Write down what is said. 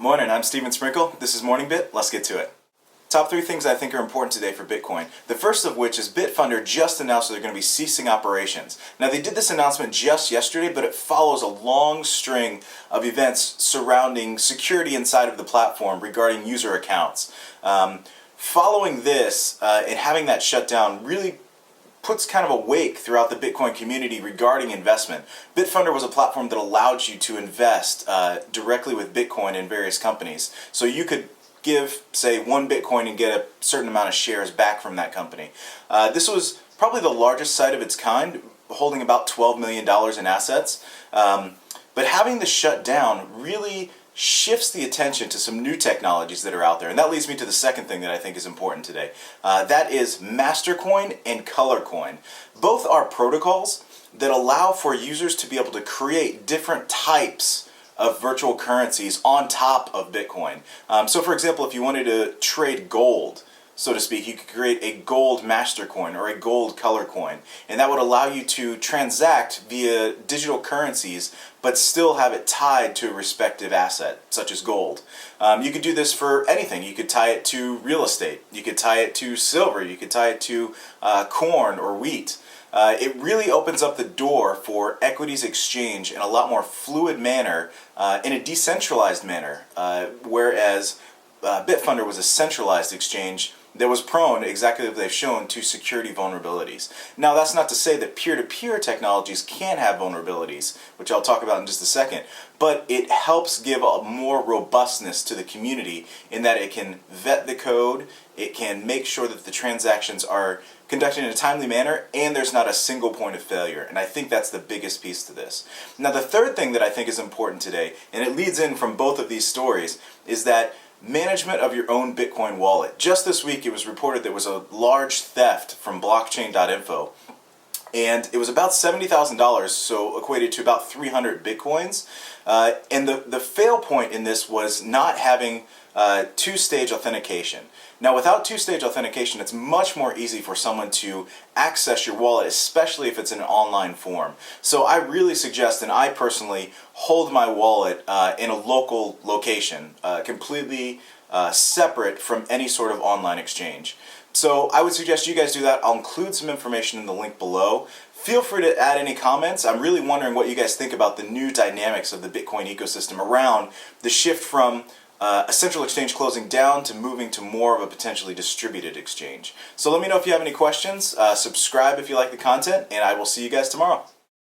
Morning, I'm Steven Sprinkle. This is MorningBit. Let's get to it. Top 3 things I think are important today for Bitcoin. The first of which is Bitfunder just announced that they're going to be ceasing operations. Now they did this announcement just yesterday, but it follows a long string of events surrounding security inside of the platform regarding user accounts. Following this and having that shut down really puts kind of a wake throughout the Bitcoin community regarding investment. Bitfunder was a platform that allowed you to invest directly with Bitcoin in various companies. So you could give, say, 1 Bitcoin and get a certain amount of shares back from that company. This was probably the largest site of its kind, holding about $12 million in assets. But having this shut down really shifts the attention to some new technologies that are out there. And that leads me to the second thing that I think is important today. That is Mastercoin and Colorcoin. Both are protocols that allow for users to be able to create different types of virtual currencies on top of Bitcoin. So for example, if you wanted to trade gold, so to speak, you could create a gold Mastercoin or a gold color coin, and that would allow you to transact via digital currencies but still have it tied to a respective asset, such as gold. You could do this for anything. You could tie it to real estate, you could tie it to silver, you could tie it to corn or wheat. It really opens up the door for equities exchange in a lot more fluid manner, in a decentralized manner, whereas Bitfunder was a centralized exchange that was prone, exactly as they've shown, to security vulnerabilities. Now that's not to say that peer-to-peer technologies can have vulnerabilities, which I'll talk about in just a second, but it helps give a more robustness to the community in that it can vet the code, it can make sure that the transactions are conducted in a timely manner, and there's not a single point of failure. And I think that's the biggest piece to this. Now the third thing that I think is important today, and it leads in from both of these stories, is that management of your own Bitcoin wallet. Just this week it was reported there was a large theft from Blockchain.info, and it was about $70,000, so equated to about 300 Bitcoins. And the fail point in this was not having two-stage authentication. Now without two-stage authentication, it's much more easy for someone to access your wallet, especially if it's in an online form. So I really suggest, and I personally hold my wallet in a local location, completely separate from any sort of online exchange. So I would suggest you guys do that. I'll include some information in the link below. Feel free to add any comments. I'm really wondering what you guys think about the new dynamics of the Bitcoin ecosystem around the shift from a central exchange closing down to moving to more of a potentially distributed exchange. So let me know if you have any questions. Subscribe if you like the content, and I will see you guys tomorrow.